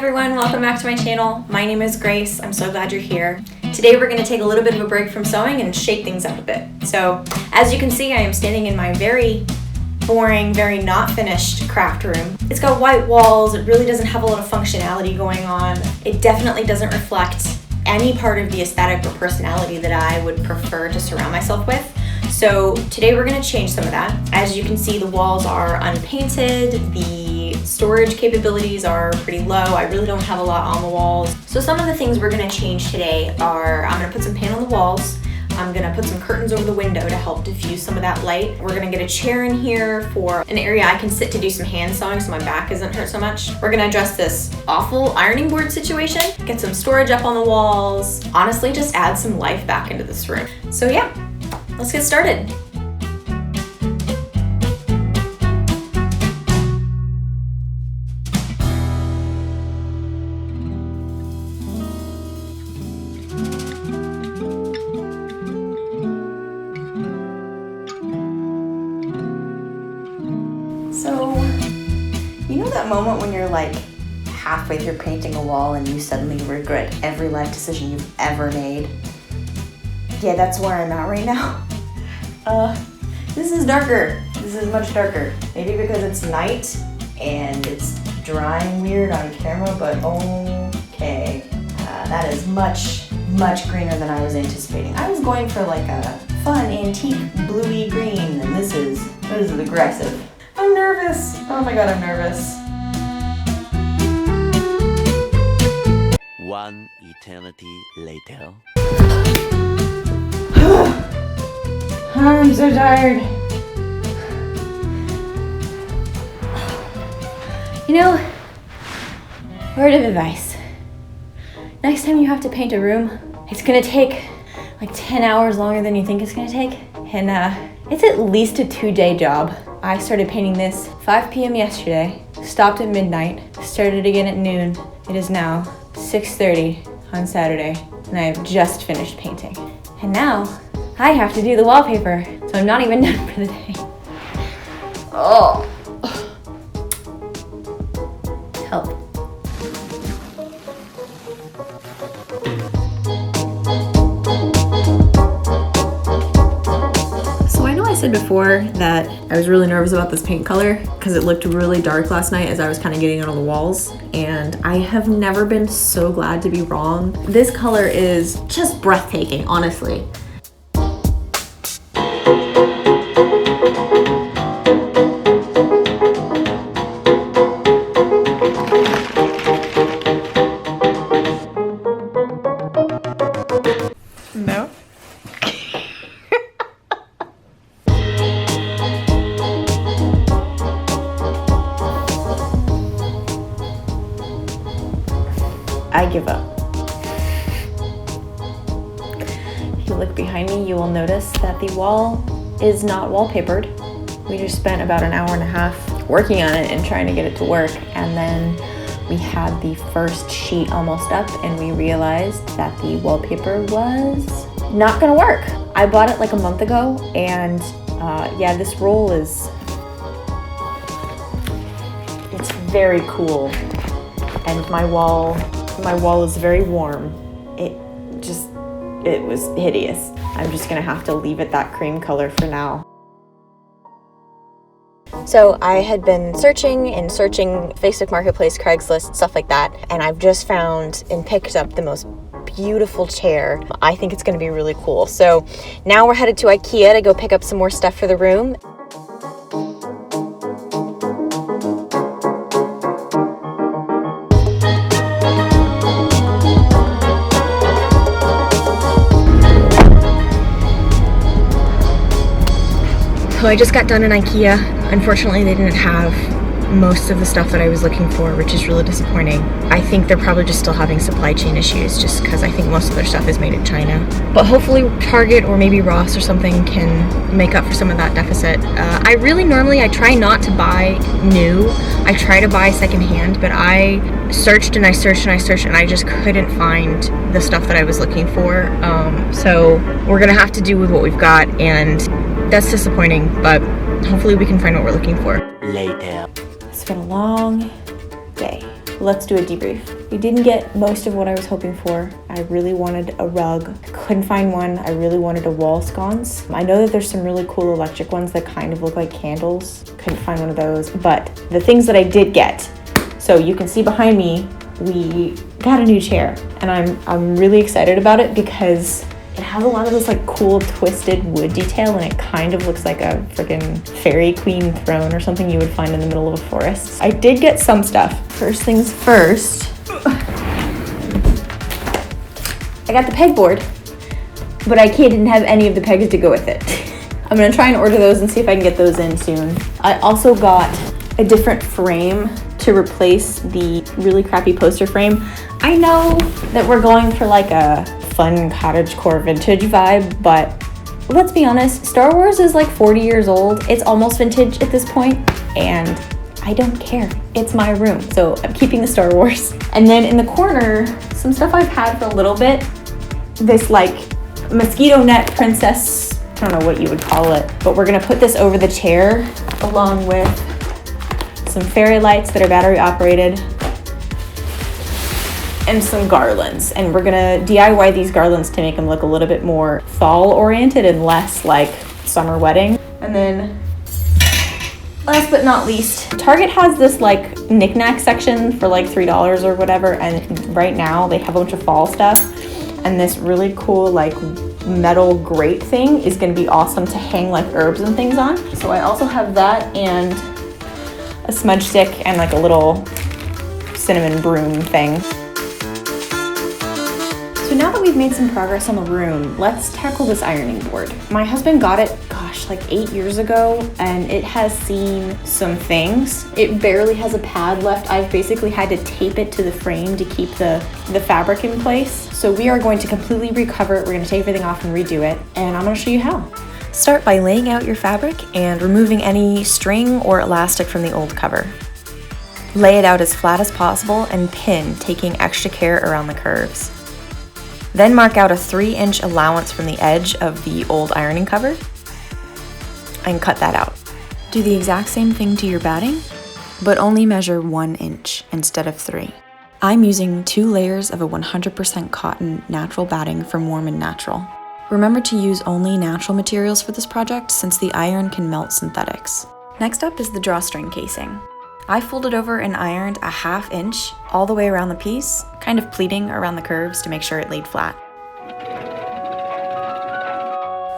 everyone, welcome back to my channel. My name is Grace. I'm so glad you're here. Today we're going to take a little bit of a break from sewing and shake things up a bit. So as you can see, I am standing in my very boring, very not finished craft room. It's got white walls. It really doesn't have a lot of functionality going on. It definitely doesn't reflect any part of the aesthetic or personality that I would prefer to surround myself with. So today we're going to change some of that. As you can see, the walls are unpainted. The storage capabilities are pretty low. I really don't have a lot on the walls. So some of the things we're going to change today are I'm going to put some paint on the walls. I'm going to put some curtains over the window to help diffuse some of that light. We're going to get a chair in here for an area I can sit to do some hand sewing so my back isn't hurt so much. We're going to address this awful ironing board situation, get some storage up on the walls, honestly just add some life back into this room. So yeah, let's get started. So, you know that moment when you're like halfway through painting a wall and you suddenly regret every life decision you've ever made? Yeah, that's where I'm at right now. This is darker. This is much darker. Maybe because it's night and it's drying weird on camera, but okay. That is much, much greener than I was anticipating. I was going for like a fun antique bluey green, and this is aggressive. I'm nervous. Oh my god, I'm nervous. One eternity later. I'm so tired. You know, word of advice. Next time you have to paint a room, it's gonna take like 10 hours longer than you think it's gonna take. And it's at least a 2-day job. I started painting this 5 p.m. yesterday, stopped at midnight, started again at noon. It is now 6:30 on Saturday, and I have just finished painting. And now, I have to do the wallpaper, so I'm not even done for the day. Oh. Help. I said before that I was really nervous about this paint color because it looked really dark last night as I was kind of getting it on the walls, and I have never been so glad to be wrong. This color is just breathtaking, honestly. No? I give up. If you look behind me, you will notice that the wall is not wallpapered. We just spent about an hour and a half working on it and trying to get it to work, and then we had the first sheet almost up and we realized that the wallpaper was not gonna work. I bought it like a month ago, and yeah, this roll is, it's very cool, and my wall is very warm. It was hideous. I'm just gonna have to leave it that cream color for now. So I had been searching Facebook Marketplace, Craigslist, stuff like that, and I've just found and picked up the most beautiful chair. I think it's gonna be really cool. So now we're headed to Ikea to go pick up some more stuff for the room. So I just got done in Ikea. Unfortunately, they didn't have most of the stuff that I was looking for, which is really disappointing. I think they're probably just still having supply chain issues just because I think most of their stuff is made in China. But hopefully Target or maybe Ross or something can make up for some of that deficit. I try not to buy new. I try to buy secondhand, but I searched and I searched and I searched and I just couldn't find the stuff that I was looking for. So we're gonna have to do with what we've got, and that's disappointing, but hopefully we can find what we're looking for. Later. It's been a long day. let's do a debrief. We didn't get most of what I was hoping for. I really wanted a rug. Couldn't find one. I really wanted a wall sconce. I know that there's some really cool electric ones that kind of look like candles. Couldn't find one of those. But the things that I did get, so you can see behind me, we got a new chair, and I'm really excited about it because it has a lot of this like cool twisted wood detail, and it kind of looks like a freaking fairy queen throne or something you would find in the middle of a forest. I did get some stuff. First things first, I got the pegboard, but Ikea didn't have any of the pegs to go with it. I'm gonna try and order those and see if I can get those in soon. I also got a different frame to replace the really crappy poster frame. I know that we're going for like a fun cottagecore vintage vibe, but let's be honest, Star Wars is like 40 years old. It's almost vintage at this point, and I don't care. It's my room, so I'm keeping the Star Wars. And then in the corner, some stuff I've had for a little bit. This like mosquito net princess, I don't know what you would call it, but we're gonna put this over the chair along with some fairy lights that are battery operated and some garlands. And we're gonna DIY these garlands to make them look a little bit more fall oriented and less like summer wedding. And then last but not least, Target has this like knickknack section for like $3 or whatever, and right now they have a bunch of fall stuff, and this really cool like metal grate thing is gonna be awesome to hang like herbs and things on. So I also have that and a smudge stick and like a little cinnamon broom thing. So now that we've made some progress on the room, let's tackle this ironing board. My husband got it, gosh, like 8 years ago, and it has seen some things. It barely has a pad left. I've basically had to tape it to the frame to keep the fabric in place. So we are going to completely recover it. We're gonna take everything off and redo it, and I'm gonna show you how. Start by laying out your fabric and removing any string or elastic from the old cover. Lay it out as flat as possible and pin, taking extra care around the curves. Then mark out a 3-inch allowance from the edge of the old ironing cover and cut that out. Do the exact same thing to your batting, but only measure 1 inch instead of 3. I'm using 2 layers of a 100% cotton natural batting from Warm & Natural. Remember to use only natural materials for this project since the iron can melt synthetics. Next up is the drawstring casing. I folded over and ironed a 1/2 inch all the way around the piece, kind of pleating around the curves to make sure it laid flat.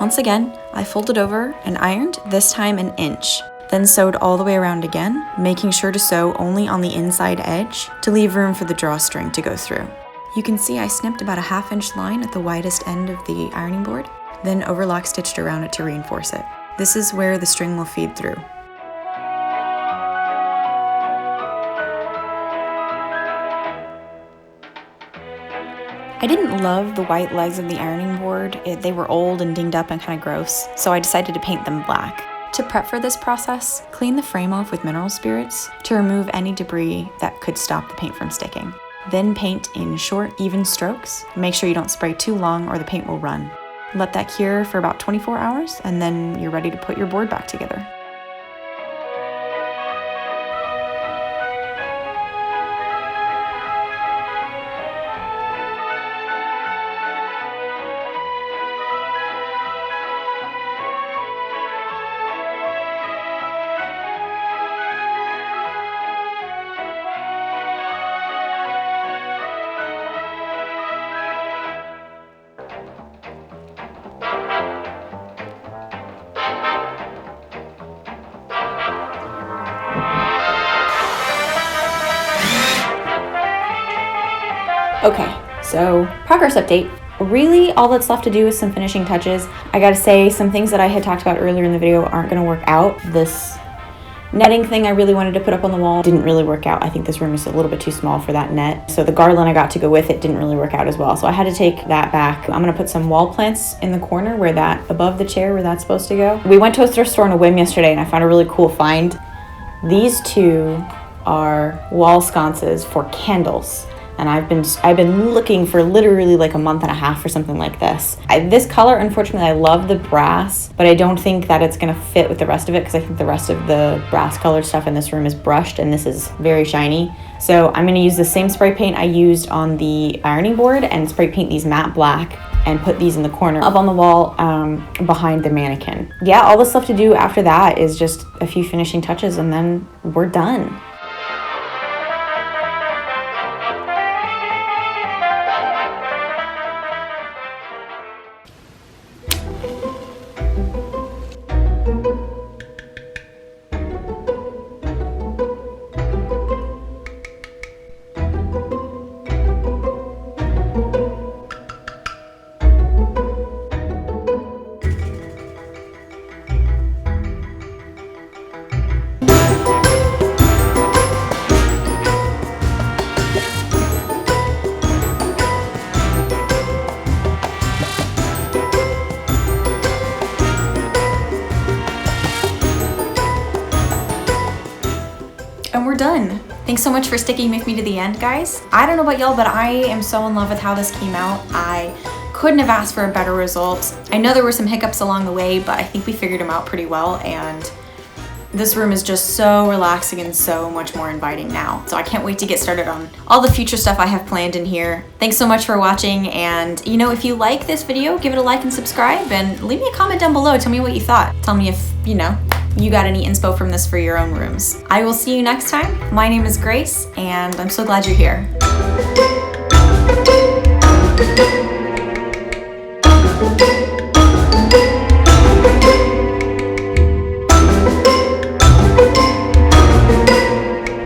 Once again, I folded over and ironed, this time 1 inch, then sewed all the way around again, making sure to sew only on the inside edge to leave room for the drawstring to go through. You can see I snipped about a 1/2 inch line at the widest end of the ironing board, then overlock stitched around it to reinforce it. This is where the string will feed through. I didn't love the white legs of the ironing board. They were old and dinged up and kind of gross, so I decided to paint them black. To prep for this process, clean the frame off with mineral spirits to remove any debris that could stop the paint from sticking. Then paint in short, even strokes. Make sure you don't spray too long or the paint will run. Let that cure for about 24 hours, and then you're ready to put your board back together. Okay, so progress update. Really, all that's left to do is some finishing touches. I gotta say, some things that I had talked about earlier in the video aren't gonna work out. This netting thing I really wanted to put up on the wall didn't really work out. I think this room is a little bit too small for that net. So the garland I got to go with it didn't really work out as well. So I had to take that back. I'm gonna put some wall plants in the corner where that, above the chair where that's supposed to go. We went to a thrift store on a whim yesterday and I found a really cool find. These two are wall sconces for candles. And I've been looking for literally like a month and a half for something like this. This color, unfortunately, I love the brass, but I don't think that it's gonna fit with the rest of it because I think the rest of the brass colored stuff in this room is brushed and this is very shiny. So I'm gonna use the same spray paint I used on the ironing board and spray paint these matte black and put these in the corner up on the wall behind the mannequin. Yeah, all the stuff to do after that is just a few finishing touches and then we're done. And we're done. Thanks so much for sticking with me to the end, guys. I don't know about y'all, but I am so in love with how this came out. I couldn't have asked for a better result. I know there were some hiccups along the way, but I think we figured them out pretty well, and this room is just so relaxing and so much more inviting now. So I can't wait to get started on all the future stuff I have planned in here. Thanks so much for watching, and you know, if you like this video, give it a like and subscribe, and leave me a comment down below. Tell me what you thought. Tell me if, you know, you got any inspo from this for your own rooms. I will see you next time. My name is Grace, and I'm so glad you're here.